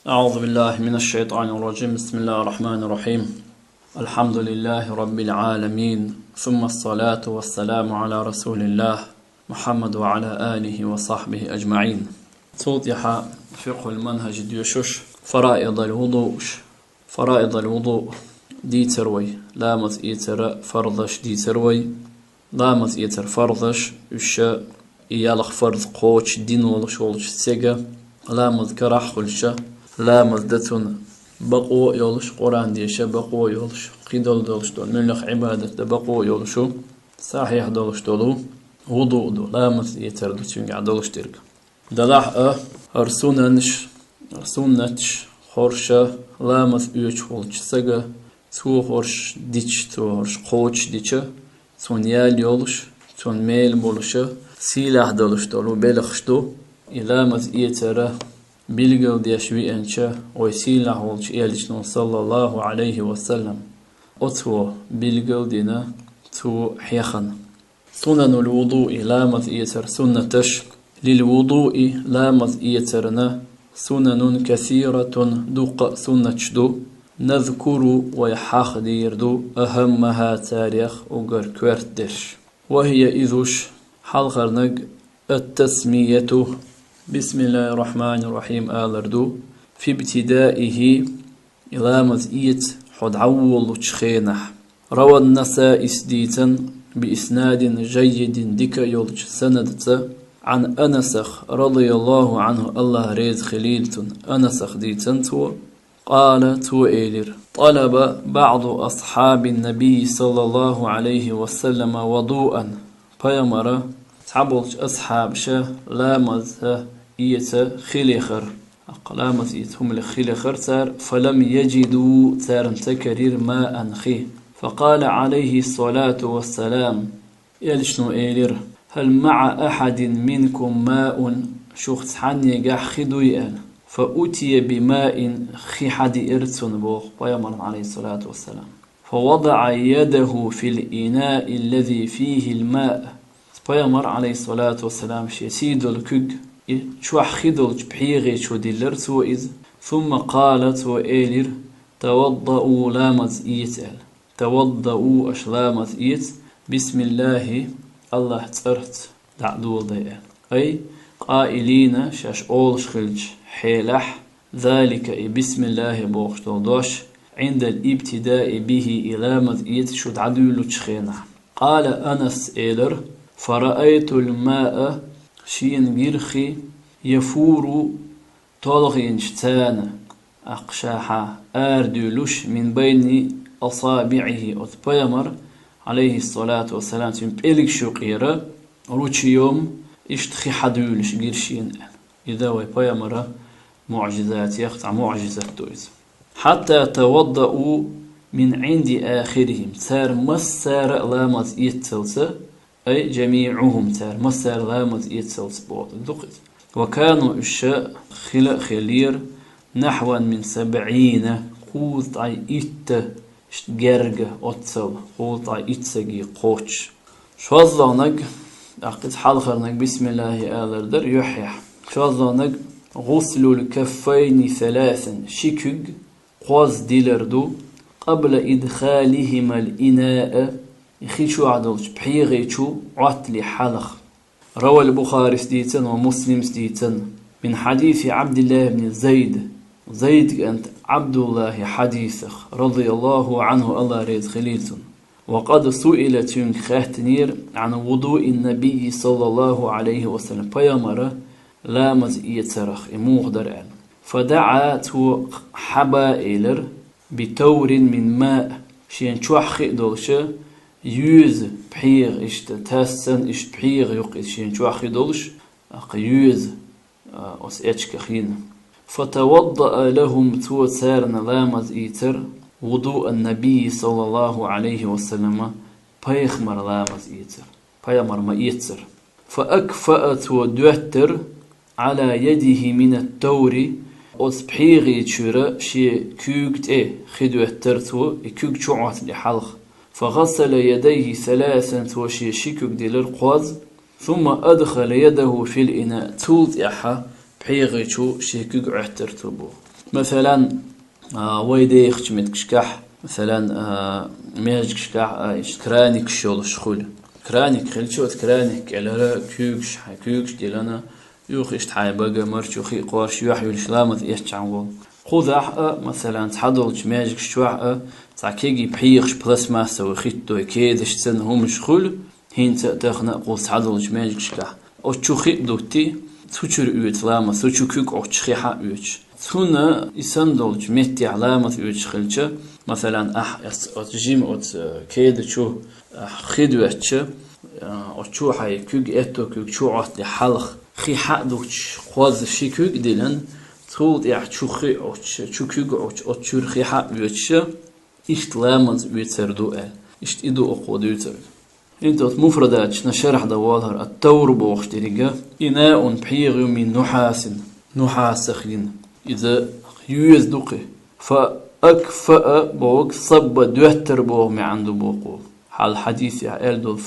أعوذ بالله من الشيطان الرجيم. بسم الله الرحمن الرحيم. الحمد لله رب العالمين، ثم الصلاة والسلام على رسول الله محمد وعلى آله وصحبه أجمعين. توضح فقه المنهج ديوشوش فرائض الوضوء دي تروي لامز إيتر فرضش دي تروي لامز إيتر فرضش وش إيالخ فرض قوش دين ولش ولش سيجا لامز كرح خلشة لامز دتون بقو يولش قرآن ديشة بقو يولش قيدول دولش دول من لخ عبادة بقو يولشو صحيح دولش دولو وضوء دو لامز إيتر دو تشنقع دولش ترك دلح رسونتش خورشة لامز إيوش خلش سيجا تو خورش ديش تو خورش قوش ديشة تون يال يولش تون ميل بولشة سيلاح دولش دولو بلخش دو إلامز إيتر بيلغل ديشوي أنشا ويسيلاح ولش إيالشنو صلى الله عليه وسلم أتو بيلغل دينا تو حيخن سنن الوضوء لامز إيتر سنتش للوضوء لامز إيترنا سنن كثيرة دوق سنتشدو نذكر ويحاخ ديردو أهمها تاريخ وقر كوارتدش وهي إذوش حلقرنق التسمية بسم الله الرحمن الرحيم آلردو في ابتدائه إلامز إيت حد عول تشخينح روى النساء إسديتا بإسناد جيد ديك يولج سندت عن أنسخ رضي الله عنه الله ريز خليلتن أنسخ ديتن قال تو إيلر طلب بعض أصحاب النبي صلى الله عليه وسلم وضوءا فيمر تعبلش أصحاب شه لامزه إيتا خليخر أقلامز إيتهم لخليخر تار فلم يجدوا تار تكرير ماء خي فقال عليه الصلاة والسلام يلشنو إيلر هل مع أحد منكم ماء شخص حني قاح خدويا فأتي بماء خي حد إرتون بوغ ويمر عليه الصلاة والسلام فوضع يده في الإناء الذي فيه الماء ويمر عليه الصلاة والسلام شيسيد الكج شوح خدلج بحيغي شو دلرت وإذ ثم قالت وإيلر توضأوا لامز إيتال توضأوا أشلامز إيت بسم الله الله ترت دعدول ضيئة أي قائلين شاش أولش خلج حيلح ذلك بسم الله بوخشتو دوش عند الابتداء به إلامز إيت شو دعدول تشخينه قال أنس إيلر فرأيت الماء شين بيرخي يفور طلغين شتان أقشاحا آردولوش من بين أصابعه أتبيمر عليه الصلاة والسلام تنبيلك شقيرة روشي يوم اشتخي حدولش قرشين إذا ويبيمر معجزات يقطع معجزات دويز حتى توضأوا من عند آخرهم سار مسار لامز يتسلسة أي جميعهم تار مسار لامز يتسلس بود دقت وكانوا الشاء خلير نحو من 70 قوطع إت جرجة أتصل قوطع إتسجي قوتش شوزلانك أقد حلخرنك بسم الله آلردر يحيح شوزلانك غسل الكفين 3 شكج قوز ديلردو قبل إدخالهما الإناء يخيشو عدلش بحيغيشو عتلي حلخ روى البخاري سديتن ومسلم سديتن من حديث عبد الله بن زيد أنت عبد الله حديثخ رضي الله عنه الله ريز خليلتن وقد سئلت خاتنير عن وضوء النبي صلى الله عليه وسلم فيمر لامز إيترخ مغدر فدعا تو حبائلر بتور من ماء شين شوح خيدولشه يوز بحيغ اشت تاسن اشت بحيغ يقيس شين شو أخيدولش يوز أس اتشك خين فتوضأ لهم تو سارنا لامز إيتر وضوء النبي صلى الله عليه وسلم بيخمر لامز إيتر بيمر ما إيتر فأكفأت ودوتر على يده من التور أس بحيغ يتشرى شي كوكت خدوتر تو كوكت شعوات لحلخ فغسل يديه 3 وشي شكك ديال القواز ثم أدخل يده في الإناء تولت إحا بحيغيشو شكك عترتبو مثلا ويدي خشمت كشكح مثلا ميج كشكح كرانيك شول شخول كرانيك خلشوت كرانيك على كيوكش ديلنا يوخيش تحاي بقى مرش يوخي قوارش يوحي الشلامة إيش عنقول خذ مثلا تحضر ميج كشوح تعكيجي بحيخش بلس ما سوي خيتو كيدش سن هم شخول هين تأخنا قول تحضر ميج كشكح أو تشوخي دوتي تشور أوت لامة تشو كيك أو تشخيحة أوت هنا يسندلج متي علامة أوت خلشة مثلا أتجيم أت كيد شو خدوتش أتشو حي كيك أتو كيك شو عت لحلق خي حدوش خواز شي كيك دلن تقول يا شو خي أو شو كيك أو أتشور خي حق أوتش إشت لامة أوت سردوء إشت إدو أقود أوت انتو مفردات نشرح دوالهر التور بوختريجا إناء بحيغ من نحاس خين إذا يوز دوقي فأكفأ بوق صب دوتر بوغ ما عنده بوقو حال حديث يعقل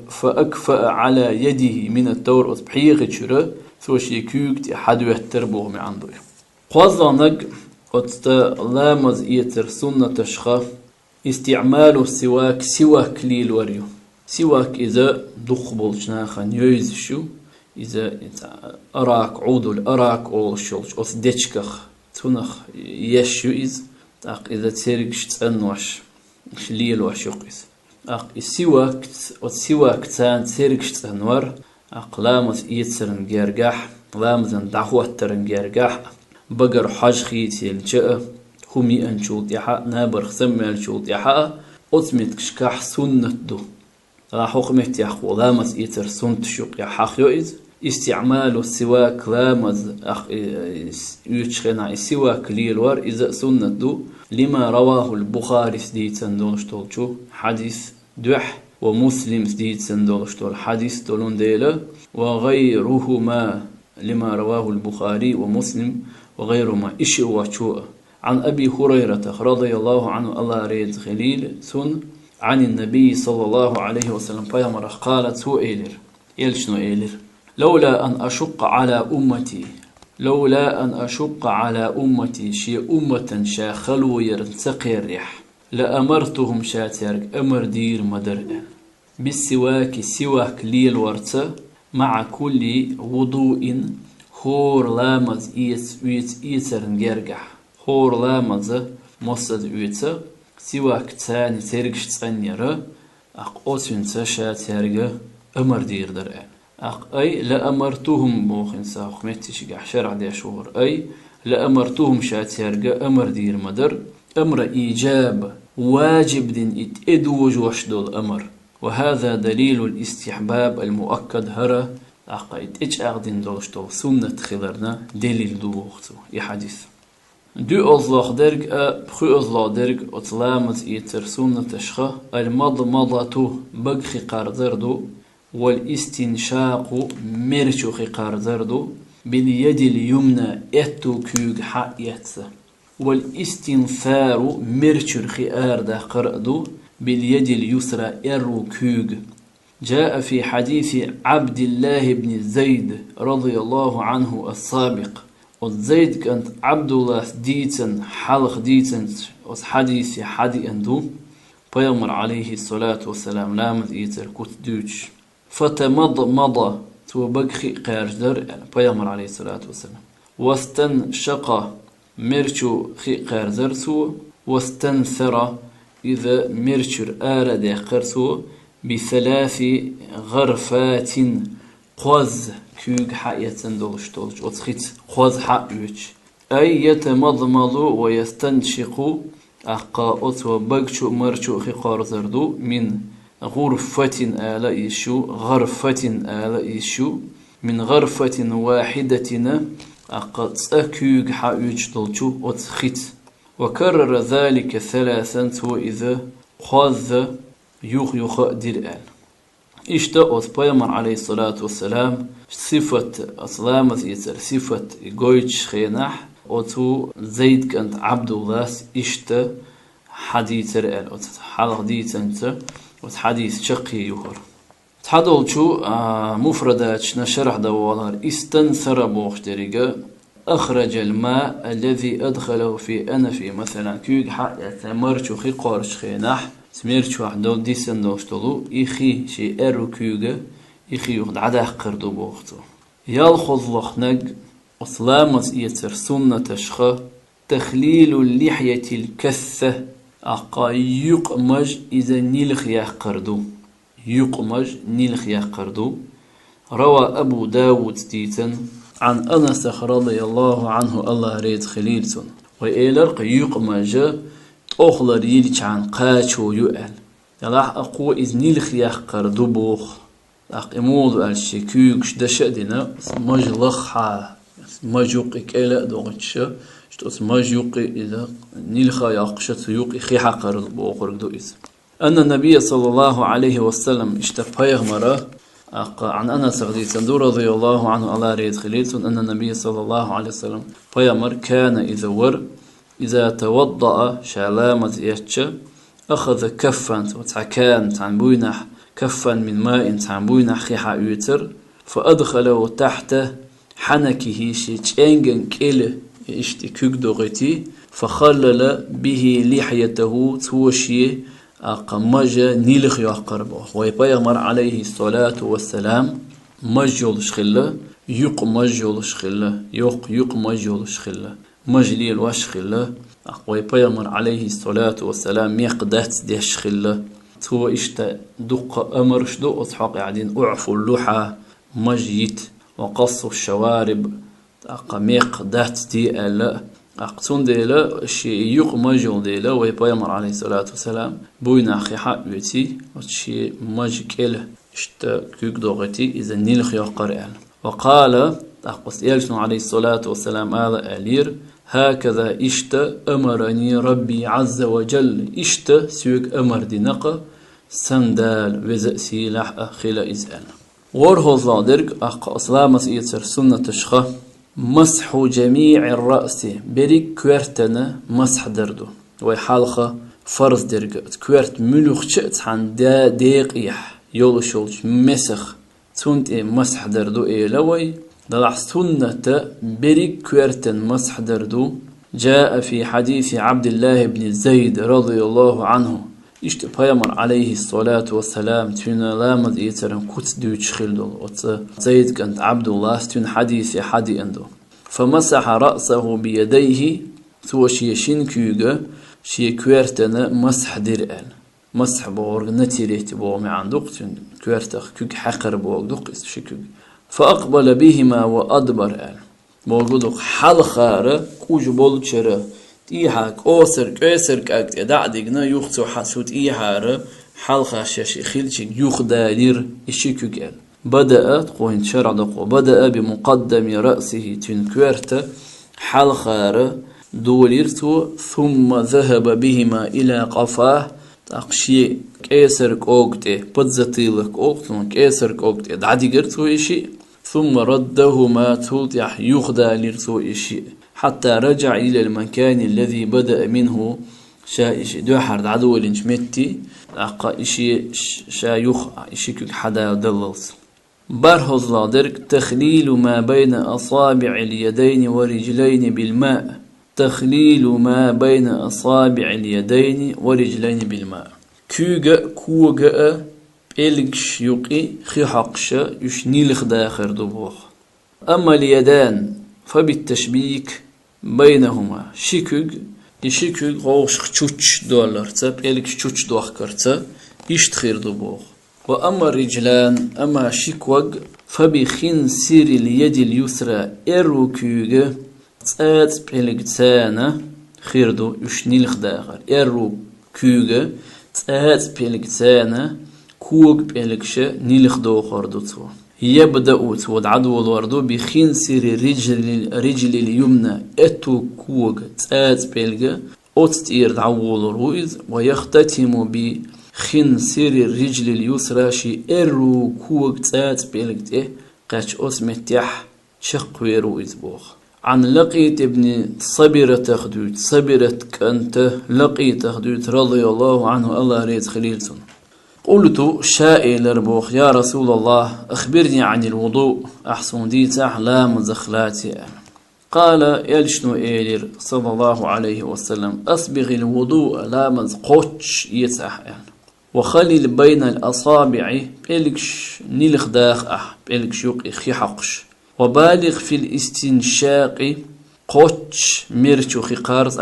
فأكفأ على يده من التور بحيغ تشرا ثوشي كيوك تي حد وتر بوغ ما عنده قوزانك لامز إيتر سنة تشخى استعمال السواك سواك ليل وريو سواك إذا دخبل شناخا يوز شو إذا أراك عودل أراك أول شولش أو ديتشكخ تونخ يشو إذ إذا تسيركش تأنوش ليل وش يقيس السواك تان تسيركش تأنور لامز إيتسرن جرجح لامز دعوة ترن جرجح بقر حاج خيتيل جاء همي أن شوط يحا نابر خسمال شوط يحا أتمت كشكح سنة دو راح حكمت يحو لامز إيتر سنت شوق يحاق يوئز استعمال السواك لامز يتشغنا السواك ليلور إذا سنة دو لما رواه البخاري سديد سندولشتول حديث دوح ومسلم سديد سندولشتول حديث دولون ديلا وغيرهما لما رواه البخاري ومسلم وغيرهما إشي وشوء عن أبي هريرة رضي الله عنه الله ريد خليل سن عن النبي صلى الله عليه وسلم فيامر قالت سو إيلر إلشنو إيلر لولا أن أشق على أمتي شي أمة شاخلو يرنسقي الريح لأمرتهم شاتيرك أمر دير مدر بالسواك سواك ليل ورثة مع كل وضوء خور لامز إيترن جرجح خور لامز مصد إيتر سواك تاني ترجش تانيرا أقوتن تشاتيرك أمر دير درعان أي لأمرتهم بوخن ساخمتش شرع دي شهور أي لأمرتهم شاتيرجا أمر دير مدر أمر إيجاب واجب دين إدوج وشدول أمر وهذا دليل الاستحباب المؤكد هرا أقايد أغدين دولشتول سنة خلرنا دليل دوغتو يحديث دو أزلاخ درج بخو أزلاخ درج أطلامت إيتر سنة تشخة المضمضة بغخي قاردردو والاستنشاق مرشو خقار زردو باليد اليمنى اتو كوغ حقيت والاستنثار مرشو خيار دا قردو باليد اليسرى ارو كوغ جاء في حديث عبد الله بن زيد رضي الله عنه السابق والزيد كانت عبد الله ديتن حلق ديتن حديث حدي اندو بيامر عليه الصلاة والسلام لامد ايتر كوت دوش فتمضمض توبغخي قارجدر بيامر عليه الصلاة والسلام واستنشق مرشو خي قارجدر سو واستنثر إذا مرشر آرد قرسو بثلاث غرفات قوز كوغ حقية دولش وتخيت قوز حقيوش أي يتمضمض ويستنشق أقاء وبغشو مرشو خي قارجدر من غرفة آل إيشو غرفة آل إيشو من غرفة واحدة أقد أكيوغ حاوج دلشو وتخيت وكرر ذلك ثلاثا وإذا خاذ يخ ديران إشتا أصبيمر عليه الصلاة والسلام صفة أسلامة يتر صفة قويتش خيناح وتو زيد كانت عبد الله إشتا حديث رأل حديث أنت وحديث شقي يهر تحدل شو مفردات نشرح دوالار استنثر بوختريجا أخرج الماء الذي أدخله في أنفي مثلا كيوغ حق يتمرشو خي قارش خينح سميرشو حدو ديسن دوشتلو إخي شي أرو كيوغ إخي يخد عده قردو بوختو يالخذ لخنق أسلامس يتر سنة تشخه تخليل اللحية الكثة أقا يقمج إذا نيلخ يقردو يقمج نيلخ يقردو روى أبو داود تيتن عن أنس رضي الله عنه الله ريد خليلتون وإيلرق يقمج أخلر يلج عن قاتشو يؤل يلاح أقوى إذ نيلخ يقردو بوخ أقيمود الشكوك دشدنا مجلخها مجوقك إلى دوغتش شتوس مجوقي إذا نيلخا يقشت يوقي خي حقر بوقرق دوئز أن النبي صلى الله عليه وسلم اشتفيه مرة عن أنس رضي الله عنه الله ريد خليلتون أن النبي صلى الله عليه وسلم فيمر كان إذا توضأ شالامة يتش أخذ كفا وتعكان تعنبوينح كفا من ماء تعنبوينح خيحا يوتر فأدخله تحت حنكه شيء كيله اشتي كوكدوغتي فخلل به لحيته توشي أقمجة نيلخ يقربه ويبيغمر عليه الصلاة والسلام مجل شخلة يق مجل شخلة يق مجل شخلة مجليل وشخلة ويبيغمر عليه الصلاة والسلام يقدات دي شخلة تو اشتا دق أمر شدو أصحاق قاعدين أعفو اللوحة مجيت وقصوا الشوارب أقميق دات دي ألا أقتون ديلا شي يقمجون ديلا ويبيمر عليه الصلاة والسلام بوينا أخي حق بيتي وشي مجكل اشتا كيك دوغتي إذا نيلخ يقرأ وقال أقص يلسون عليه الصلاة والسلام هذا ألير هكذا اشتا أمرني ربي عز وجل اشتا سيوك أمر دينقى سندال وزأسي لح أخيلا إزال وره زادرق أسلامس يتر سنة تشخه مسح جميع الرأس بريك كويرتنا مسح دردو ويحالخه فرض درجة كويرت ملوخ شئت عن ديق إيح يولشولش مسخ تونت مسح دردو لوي دلع سنة بريك كويرتن مسح دردو جاء في حديث عبد الله بن زيد رضي الله عنه اشتبايمر عليه الصلاة والسلام تون لامد يترن كت دوش خلدو زيد كانت عبد الله تون حديث حدي اندو فمسح رأسه بيديه توشي شنكيوغا شي كويرتنا مسح درئل مسح بورغ نتيريت بو معندوق تون كويرتخ كوك حقر بوغدوق شكوك فأقبل بهما وأدبر ال بوغدوق حل خارة كوج بولتشرة إيحاك أوسرك أكت دعدقنا يخصو حسوت إيحارة حلقة شاشي خيلشك يخدالير إشيكوك ال بدأت قوين شرعدقو بدأ بمقدم رأسه تنكويرت حلقة دوليرتو ثم ذهب بهما إلى قفاه تقشي كيسرك أوكتي بدزتيلك أوكتون كيسرك أوكتي دعدقرتو إشي ثم ردهما تلتح يخداليرتو إشي حتى رجع إلى المكان الذي بدأ منه شائش دوحر عدو الانجمتي أقا إشي شايخ إشي كيك حدا دللت برهز لادرك تخليل ما بين أصابع اليدين ورجلين بالماء تخليل ما بين أصابع اليدين ورجلين بالماء كوغا كوغا إلقش يقي خيحقش يشنيلخ داخر دبوخ أما اليدان فبالتشبيك بينهما شيكوغ يشيكوغ غوش خشوش دولارتا بيلك شوش دوخكرتا يشتخير دبوغ وأما الرجلان أما شيكوغ فبخنسير اليد اليسرى إروكوغ تات بيلك تانا خيردو يشنيلخ داخر إروكوغ تات بيلك تانا كوغ بيلك شا نيلخ دوخر دوتو يبدأ ودعدو الوردو بخنسر رجل اليمنى اتو كوغ تات بيلغا اوتستير دعو الرويز ويختتم بخنسر الرجل اليسرى شي ارو كوغ تات بيلغا قاش اسمتيح شقوي رويز بوخ عن لقيت ابن صبرة كنت لقيت خدوت رضي الله عنه الله ريت خليلتون قلت شائل ربوخ يا رسول الله أخبرني عن الوضوء أحسن دي تحلام زخلاتي قال يلشنو إيلير صلى الله عليه وسلم أسبغ الوضوء لامز قوتش يتسح يعني. وخلل بين الأصابع بلكش نيلخ داخ بلكش يوق إخي حقش. وبالغ في الاستنشاق قوتش مرشو خقارز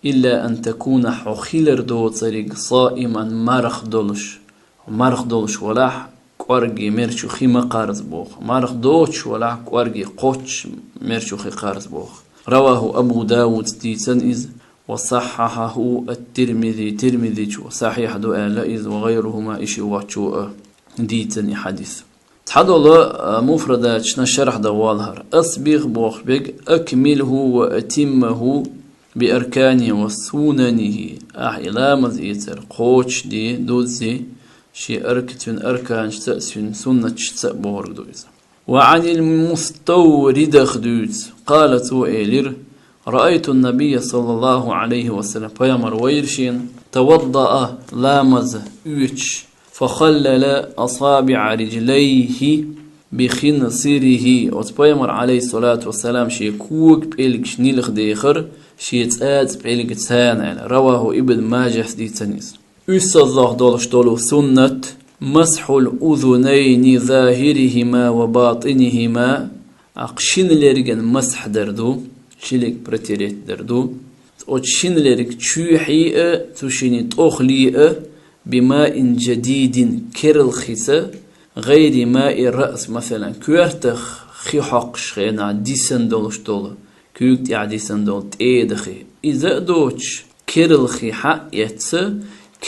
إلا أن تكون حخيلر دو طريق صائما مرخ دولش ولاح كورجي مرشو خي مقارز بوخ مرخ دوش ولاح كورجي قوتش مرشو خي قارز بوخ. رواه أبو داود ديتن إذ وصححه الترمذي وصحيح دو آلائز وغيرهما إشي واتشو ديتن حديث. تحضل مفردات شنا شرح دوالهر أصبغ بوخ بيك أكمله وأتمه بأركانه وسننه إلى مزيتر قوتش دي دوزي شي أركان شتأسين سنة شتأبور دوز. وعن المستورد خدوز قالت وإيلر رأيت النبي صلى الله عليه وسلم فيمر ويرشين توضأ لامز أوتش فخلل أصابع رجليه بخنصره وتبيمر عليه الصلاة والسلام شي كوك بإلك شنيلخ ديخر شي تآت بإلك تسان. رواه ابن ماجه دي تنيس. الله دولش دولو سنة مسح الأذنين ظاهرهما وباطنهما أقشين لرجن مسح دردو شيلك برتيريت دردو أتشين لرج تشوحي تشيني تأخلي بماء جديد كرل خيسة غير ماء الرأس مثلا كورتخ خي حقش خينا ديسن دولش دولو كيوك دي ديسن دول تيدخي إذا دوتش كرل خي حق يتسه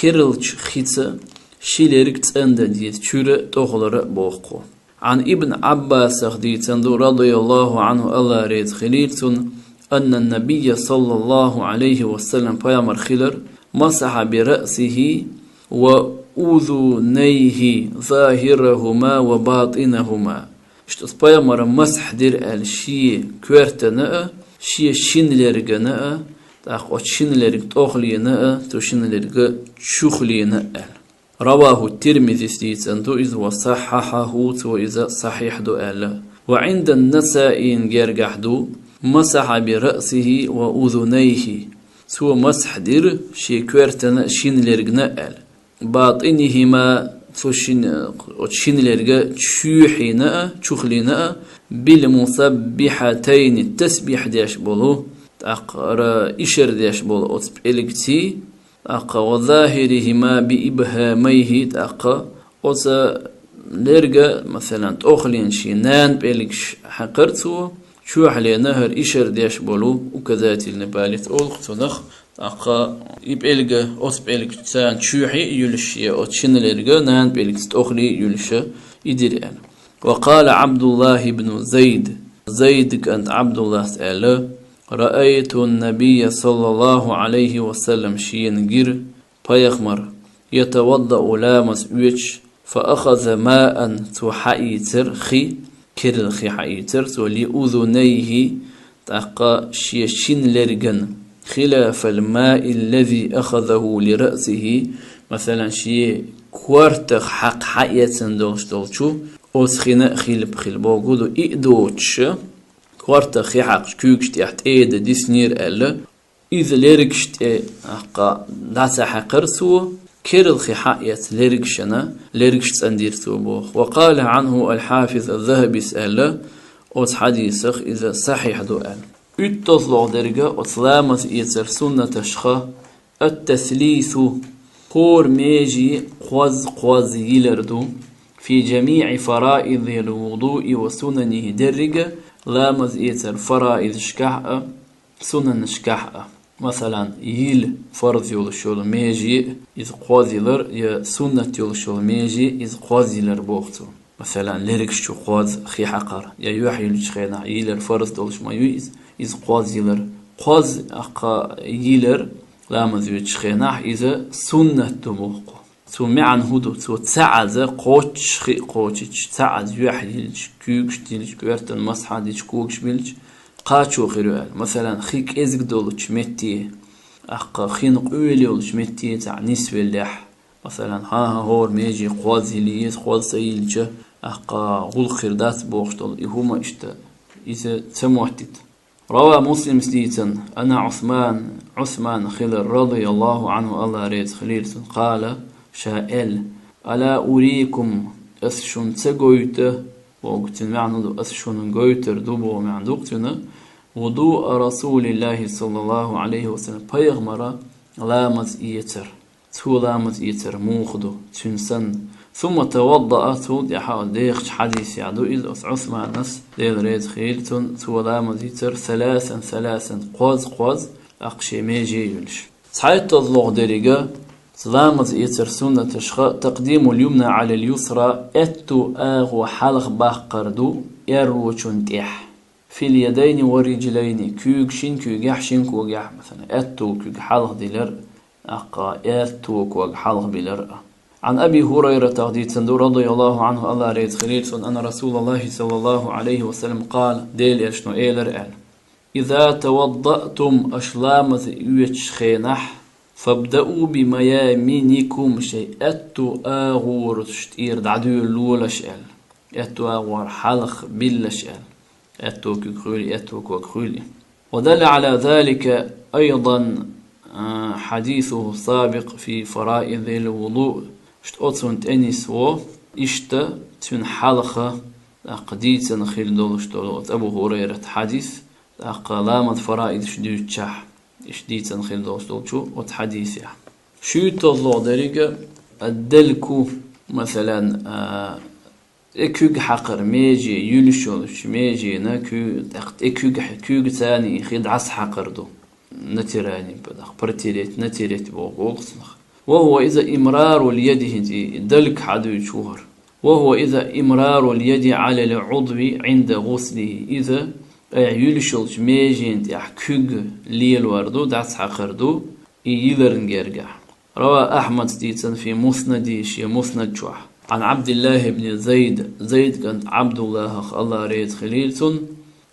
كيرلش خيتسا شيليرك تسند ديت شورة تغلر بوخو. عن ابن عباس ديتندو رضي الله عنه الله ريت خليلتون أن النبي صلى الله عليه وسلم فيامر خلر مسح برأسه وأذنيه ظاهرهما وباطنهما. اشتس فيامر مسح دير الشي كورتنا شي شينلرغنا تاخ شينلرغ توخلينا تو شينلرغ تشوخلينا. رواه الترمذي ديتندو إذ وصححه تو إذا صحيح دو ألا. وعند النسائي جرجحدو مسح برأسه وأذنيه سو مسح دير شي كورتنا شينلرغنا أل باطنهما تو شينلرغ تشوحينا تشوخلينا بالمسبحتين التسبيح ديش بولو أقرأ إشر ديش بولو أتب إلكتي أقا وظاهرهما بإبهاميه أقا أتا لرغا مثلا تأخلين شينان بإلكش حقرتو شو حلي نهر إشر ديش بولو وكذات النباليت أولق تنخ أقا إبإلغا أتب إلك تان شوحي يلشي أتشن لرغا نان بإلكش تأخلي يلشي إدريان. وقال عبد الله بن زيد كانت عبد الله تعالى رأيت النبي صلى الله عليه وسلم شينجر بيخمر يتوضأ لامس ويش فأخذ ماء تحيتر خي كرل خي حيتر ولأذنيه تقى شين لرجن خلاف الماء الذي أخذه لرأسه مثلا شي كوارتخ حق حيتن دولشو أسخنا خيل بوجودو إيدوتش كوارتا خي حق كوكش تحت ايد ديسنير ألا إذا ليركش أقا داتا حقرسو كيرل خي حقيت ليركش تندير بوخ. وقال عنه الحافظ الذهبي سألا أوت حديثخ إذا صحيح دو أل اتطلع درجة أطلامت إيتر سنة تشخى التثليث قور ميجي قوز يلردو في جميع فرائض الوضوء وسننه درجة لامز إيتر فرائض شكحة سنن شكحة مثلا يل فرض يولشول ميجي إذ قوازيلر يا سنة يولشول ميجي إذ قوازيلر بوقتو مثلا ليركش شو قواز خي حقر يا يوحي لشخينا يلر فرض دولش ما يويز إذ قوازيلر قواز أقا يلر لامز يوشخينا إذا سنة تبوقو تو معن هدو تو تساعد قوتش خي قوتش تساعد يوحيلش كوكش ديلش كوارتن مسحة ديش كوكش بيلش قاتشو خيروال مثلا خيك ازق دولش متي اقا خينق اوليولش متي تاع نسوي اللح مثلا ها هور ميجي قوازي ليس قوازيلش اقا غول خيردات بوغش دول هما اشتا اذا تموحتت روى مسلم سليتن أنا عثمان خلر رضي الله عنه الله ريت خليلتن قال شائل ألا أريكم أسشن تقويت وقتن معنى أسشن قويتر دوبو معندوقتنا وضوء رسول الله صلى الله عليه وسلم بيغمر لامز إيتر تو لامز إيتر موخدو تنسن ثم توضأ تود يحاول ديخش حديث يعدو إذ عثمان نس ديل ريد خيلتون تو لامز إيتر ثلاثا قوز أقشي ميجي يلش سحيت تظلغ دريقة لامز إيتر سنة تقديم اليمنى على اليسرى اتو آغو حلق باقردو يروچون تيح في اليدين والرجلين كوغ شين كوغ شين كوغ مثلا اتو كوغ حلق ديلر أقا اتو كوغ حلق بلر عن أبي هريرة تغديد رضي الله عنه الله ريد خليل أن رسول الله صلى الله عليه وسلم قال ديل إرشنو إيلر إل إذا توضأتم أشلامز يوش خينح فابدأوا بميامينكم شيء اتو آغور تشتير دعدو اللولش إل اتو آغور حلق بلش إل اتو كخولي اتو كخولي ودل على ذلك أيضا حديثه السابق في فرائض الوضوء اشتوتسون انيس و اشتا تن حلقة قديتا خيل دولش أبو هريرة حديث لامد فرائض شديد تشح اشديتا خيل دولش دولشو وتحديث يعني شو تطلع درجة الدلكو مثلا اكوغ حقر ميجي يلشولش ميجي ناكو اكوغ ثاني خيد عس حقر دو نتيراني بدخ برتيريت نتيريت بوغسنخ وهو إذا إمرار اليد دلك حدو شهر وهو إذا إمرار اليد على العضو عند غسله إذا يلشلش ميجين يحكوغ ليل وردو دعس حقردو يلرنجرجع روى أحمد ديتن في مسنديش مسند شوح عن عبد الله بن زيد كان عبد الله ريد خليلتن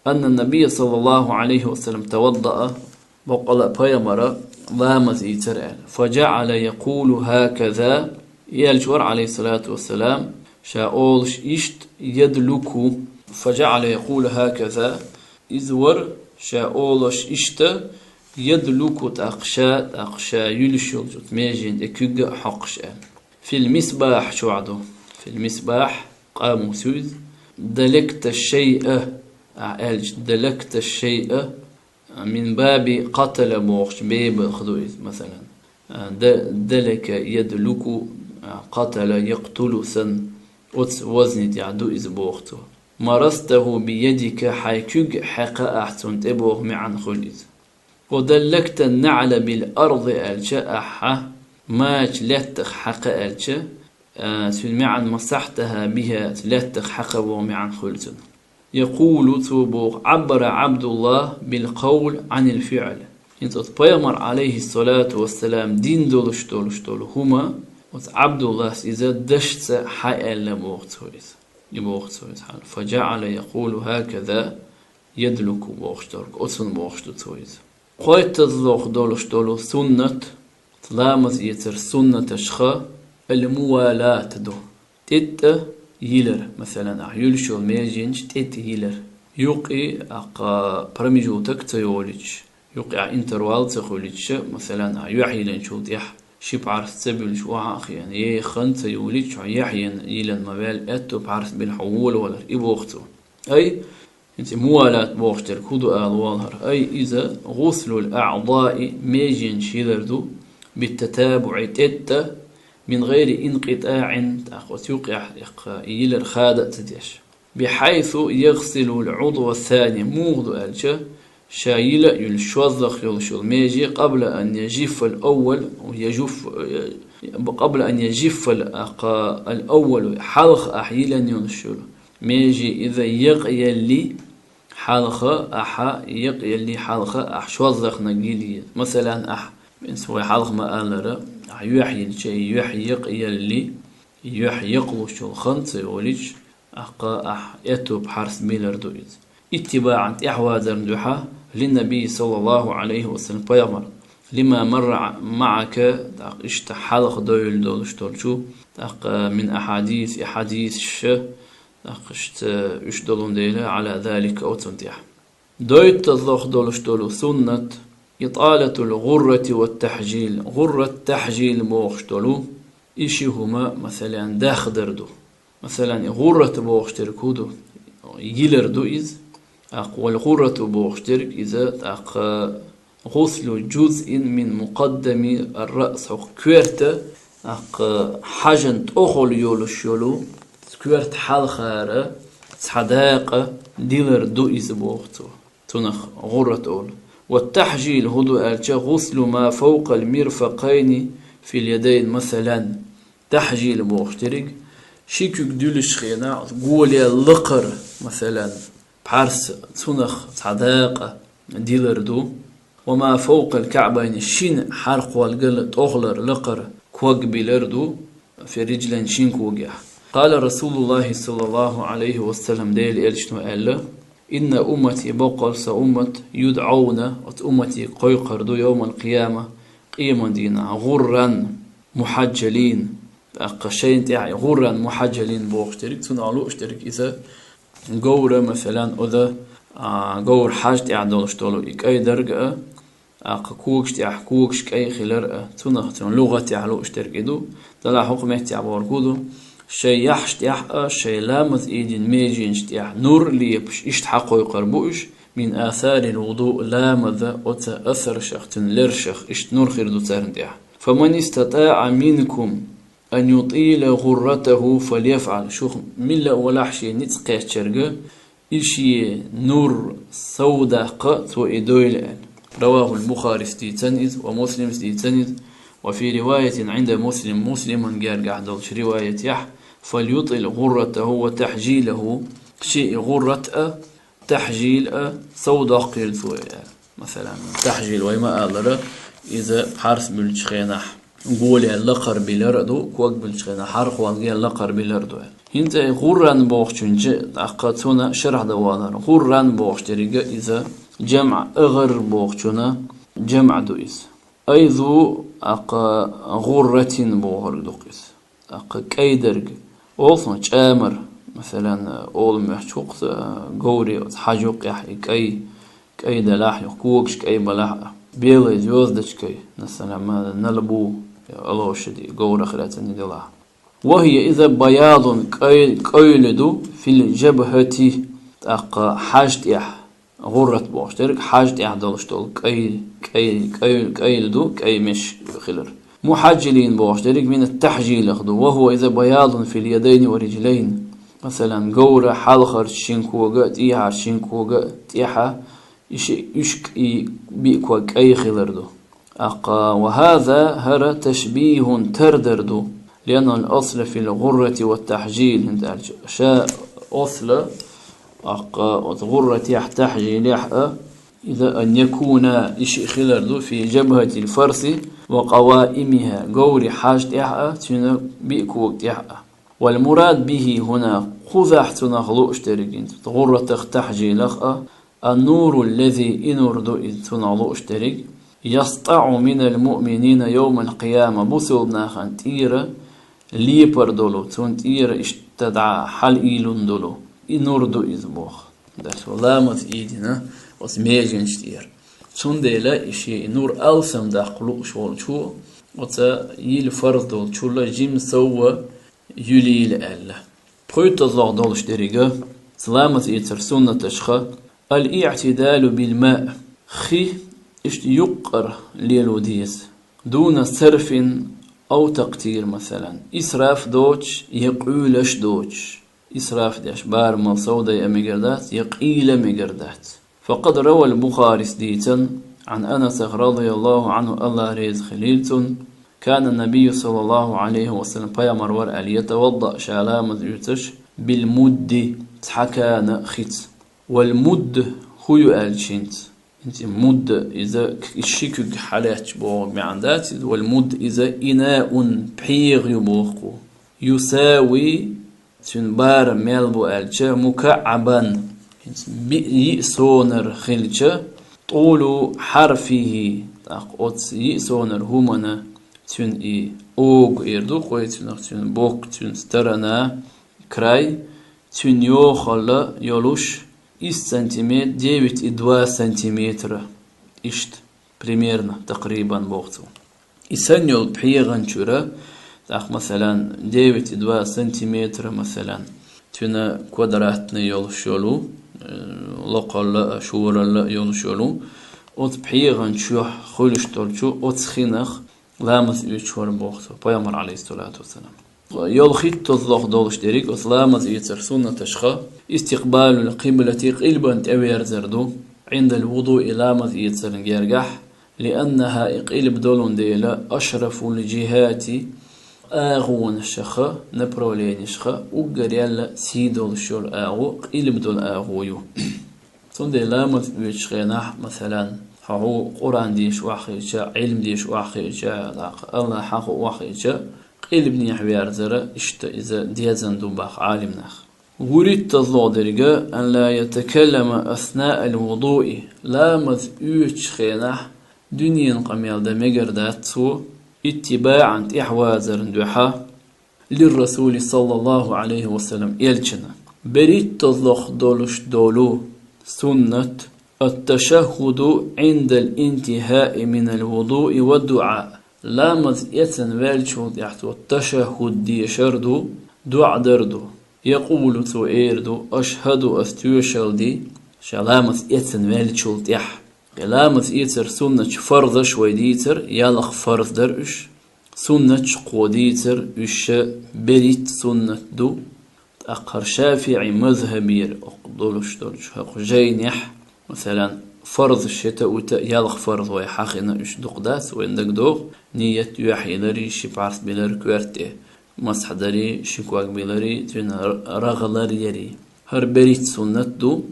أن النبي صلى الله عليه وسلم توضأ وقال بيمر لامز يترعل فجعل يقول هكذا يالجور عليه الصلاة والسلام شاولش إشت يدلكو فجعل يقول هكذا إذور شاولش إشت يدلكو تأقشا يلشل ميجين اكوغ حقش في المصباح شو عدو في المصباح قاموا سوز دلكت الشيء دلكت الشيء من باب قتل بوخش بيب خدويز مثلا دلك يدلك قتل يقتل سن وزنت يعدو إز بوختو مرسته بيدك حيكوغ حقا أحسن تبوغ معن خليز ودلكت النعل بالأرض ألشاء ماش لتخ حقا ألشاء معن مسحتها بها لتخ حقا معن خليز يقول توبوغ عبر عبد الله بالقول عن الفعل انت بيامر عليه الصلاة والسلام دين دولش هما عبد الله إذا دشت حيا لبوغ تويز فجعل يقول هكذا يدلك بوغشتورك أسن بوغشتويز قويت تزلوغ دولش سنة تلامز يتر سنة شخا الموالاة دو تت يلر مثلا يلشو ميجينش تيت يلر يوقي اقا برمجو تكتيوليج يوقي انتروال تخوليج مثلا يحيلن شو تيح شي بعرف تسبل شو اخي يعني خنت يوليج يحين يلن مبال اتو بعرف بالحول ولا ابوختو اي انت موالات بوختر كودو الوالهر اي اذا غسل الاعضاء ميجينش يلردو بالتتابع تت من غير انقطاع يوقع يلر خادة تديش بحيث يغسل العضو الثاني موضع الجه شايل يلشوذخ يلشو ميجي قبل أن يجف الأول قبل أن يجف الأول حلق أحيلا ينشل ميجي إذا يقيل حلقة أحشوذخ نقيلي مثلا سوى حلق ما ألر يحيي الشيء يحيي يقلش الخنص يولج يتوب حرس ميلر دويز اتباعا إحوازا دوحة للنبي صلى الله عليه وسلم بيامر لما مر معك اشت حلق دويل دولش دولشو من أحاديث اشت اشدلون ديلا على ذلك أو تنتيح دويت الضخ دولش دولو سنة إطالة الغرة والتحجيل. غرة تحجيل بوخش دولو إشي هما مثلا داخدردو، مثلا غرة بوخشتركودو يجيلردو إز والغرة بوخشترك إذا غسل جزء من مقدم الرأس كويرت حاجن أخل يولش يولو كويرت حال خارة صداقة ديلردو إز بوختو تنخ غرة أول. والتحجيل هدو ألجا غسل ما فوق المرفقين في اليدين مثلا تحجيل بوخترق شيكوك دولش خينا قولي اللقر مثلا بحرس تنخ صداقة ديلردو. وما فوق الكعبين شين حرق والقل تغلر لقر كوق بلردو في رجلين شين كوقيح. قال رسول الله صلى الله عليه وسلم ديل إلشنو ألا إن أمتي بقل سأمت يدعون أمتي قيقردو يوم القيامة قيما دينا غرا محجلين أقشين تاعي غرا محجلين بوغشترك تنعلو اشترك إذا قورة مثلا أذا قور حاج تاع دولشتولو إك أي درجة كوكش تاع كوكش كأي خلر تنختن لغة تعلو اشترك إدو تلا حكمه تاع بوركودو شي يحش تاع شي لامز إيدين ميجينش تاع نور ليبش اشتحقو يقربوش من آثار الوضوء لامذ أتا أثر شختن لرشخ اشت نور خيردو تارن تاع. فمن استطاع منكم أن يطيل غرته فليفعل. شوخ ملا ولحشي نتقى شرقة إشي نور سوداء قط وإدويل الآن. رواه البخاري ستيتنز ومسلم ستيتنز. وفي رواية عند مسلم قال قعدلش رواية يح فليطل غرته وتحجيله شيء غرة تحجيل سوداء قيل مثلا تحجيل ويما أغلر إذا حارس بالشخينح نقول اللقر بلردو كوك بالشخينح حرق والقيا اللقر بلردو هنت غران بوخشنج أقاتونا شرح دوادر غران بوخشتريق إذا جمع أغر بوخشنا جمع دويس أيضو غرة بوغر دوقيس كيدرق أوصنا جامر مثلا أول محشوق قوري حاجوق يحي كي دلاح يحكوكش كي بلاح بيلي زيوزدش كي مثلا ما نلبو الله شدي قورة خلاتني دلاح. وهي إذا بياض كيلدو في الجبهة حاجت يح غرة بوشترك حاجت يح دولشتول كيلدو كي مش خلر. محجلين بوشترك من التحجيل أخذو. وهو إذا بياض في اليدين ورجلين مثلا قورة حلخر شينكوغا تيها شينكوغا تيها يشك بيكوا كي خلردو. وهذا هر تشبيه تردردو لأن الأصل في الغرة والتحجيل انت شاء أصل غرة تحجيل إذا أن يكون إشي خلردو في جبهة الفرس وقوائمها قوري حاج تنا بيكوا تيحا. والمراد به هنا خذح تنخلو اشترك غرة تحجيل النور الذي إنردو إذ تنخلو اشترك يسطع من المؤمنين يوم القيامة بسولنا خانتيرا ليبر دولو تونتيرا اشتدع حل إيلون دولو إنردو إزبوخ درس ولامت إيدنا وسميجن شتير تندلا إشي نور ألسم داخلو شوال شو وتا يل فرض دول شولا جيم سوا يليل ألا بخيط الله دول اشتريقا سلامت إيتر سنة تشخى الاعتدال بالماء خي يقر ليلو ديس دون صرف أو تقتير مثلا إسراف دوش يقولش دوش إسراف داش بار مصودة مقردات يقيل مقردات. فقد روى البخاري سديتا عن أنس رضي الله عنه الله ريز خليلتون كان النبي صلى الله عليه وسلم بيامر ورأل يتوضأ شالام يتش بالمد تحكان خيت. والمد هو الشنت انت مد إذا الشيك حالات بوغ معندات. والمد إذا إناء بحيغ يبوغكو يساوي تنبار ميلبو ألجا مكعبا يئسونر خلجا طول حرفه تاقوت يئسونر همنا تن أوغ إردو قوي تن بوك تن سترنا كراي تن يوخل يولوش إس سنتيمتر 9,2 سنتيمتر إشت примерно تقريبا بوقتو إسانيول بحيغان شورا تاخ مثلا 9,2 سنتيمتر مثلا تنا كوادراتنا يولشولو لقل شورا يولشولو أوت بحيغان شوح خلش تولشو أوت خينخ لامز يشور بوقتو بيامر عليه الصلاة والسلام يول خيت تظلق دولش ديريك أوت لامز يتر سنة تشخى استقبال القبلة قلبا تأوير زردو عند الوضوء لامز يتر جرجح لأنها إقلب دولون ديلا أشرف الجهات آغون الشخة نبرولين الشخة وقر يلا سيدول الشور آغو قلب دول آغويو تون لامز يتشخينح مثلا هو قرآن ديش واخيجا علم ديش واخيجا الله حق واخيجا قلب نيح بيارزرة اشتا إذا ديزن دوباخ عالمناخ وريد تظلو درجة أن لا يتكلم أثناء الوضوء لامز يتشخينح دنيا قميل دمجردات سو اتباعا إحوازر دوحا للرسول صلى الله عليه وسلم يلچنا بريد تظلق دولش دولو سنة التشهد عند الانتهاء من الوضوء والدعاء لامز يتن والشود يحتو التشهد دي شردو دعا دردو يقول تو ايردو أشهد أستوشل دي شلامز يتن والشود يح لامز يتر سنة فرض شوي ديتر يالخ فرض درش سنة قوديتر اش بريت سنة دو أقر شافعي مذهبير أقدولش دولش هاق جينيح مثلا فرض الشتاء يالخ فرض ويحاقنا اش دقداس ويندق دوغ نية يحي لري شبعرس بلر كوارتي مسح داري شكواك بلري تين رغلر يري هر بريت سنة دو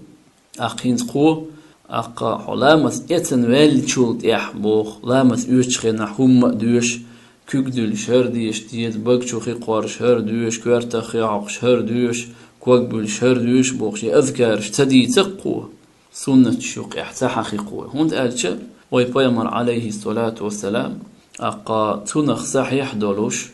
أقين قو أقا حلامس يتن والشولت يحبوخ لامس يوشخينا هم دوش كوكدول شهر ديش ديت بقشوخي قوار شهر دوش كوارتخي عق شهر دوش كوكبول شهر دوش بوخشي أذكار تدي تقوه سنة شوق احتاحقي قوة هون قالش ويبيمر عليه الصلاة والسلام أقا تنخ صحيح دولوش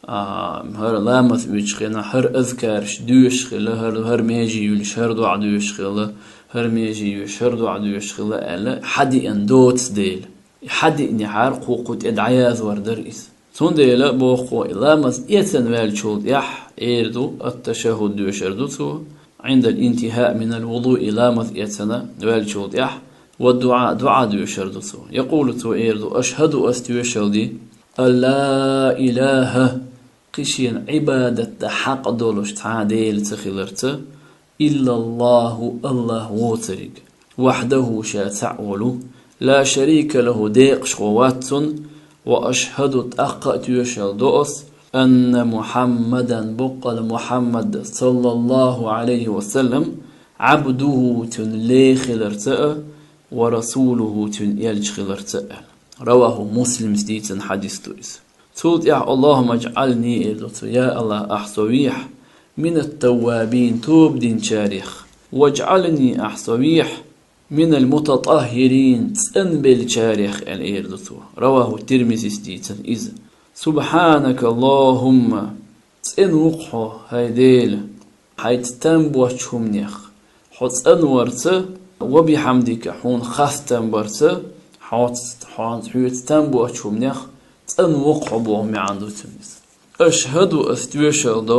هر لامث بيشخينا هر أذكارش دوش خلا هر ميجي يولش هر دعا دوش خلا هر ميجي يوش هر دعا دوش خلا ألا حدي أن دوتس ديل حدي إني حارق وقود إدعياذ وردرئيس تون ديلا بوخو لامث يتن والشود يح إيردو التشهد دوش أردوتو عند الانتهاء من الوضوء لامث يتنا والشود يح والدعاء دعاء دوش أردوتو يقول تو إيردو أشهد أستوشلدي لا إله قشين عبادة حق دولش تعاديل تخيلرت إلا الله الله ووترق وحده شاتعول لا شريك له ديق شغوات وأشهد تأقأت يشل دوس أن محمدا بقل محمد صلى الله عليه وسلم عبده تنلي خلرتأ ورسوله تنيلج خلرتأ رواه مسلم ستيتن حديث تويس تقول يا اللهم اجعلني يا الله أحصويح من التوابين توب دين شارخ واجعلني أحصويح من المتطهرين تنبل شارخ الإيردتو رواه الترمذي ستيتن إذ سبحانك اللهم تنوقحو هيديل حيث تنبوشهم نيخ حوت أنورت وبحمدك حون خاستن برت حوت تنبوشهم نيخ تنوقحو بوهم عندو تنس أشهد أستوشهد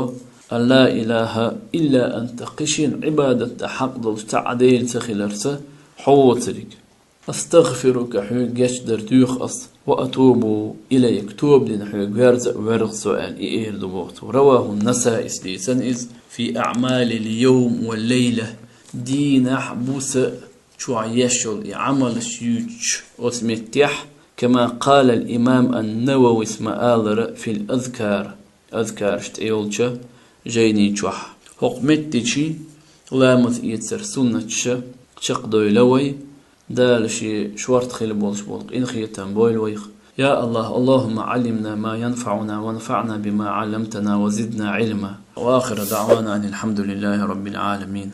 أن لا إله إلا أنت قشين عبادة حق دول تعديل تخيلرت حوترك أستغفرك حيوك جشدر تيخص وأتوب إليك توب لن حيوك ورغ سؤال إير دبوت رواه النسائي سليسن إذ في أعمال اليوم والليلة دين حبوس شو عيشل عمل شيوش أسمتيح كما قال الإمام النووي اسم آلر في الأذكار أذكار شتيولجا جيني شوح حقمتشي لامث يتسر سنة شق دويلوي دالشي شوارت خيل بولش بولق إن خيتان بويلويخ يا الله اللهم علمنا ما ينفعنا وانفعنا بما علمتنا وزدنا علما وآخر دعوانا أن الحمد لله رب العالمين.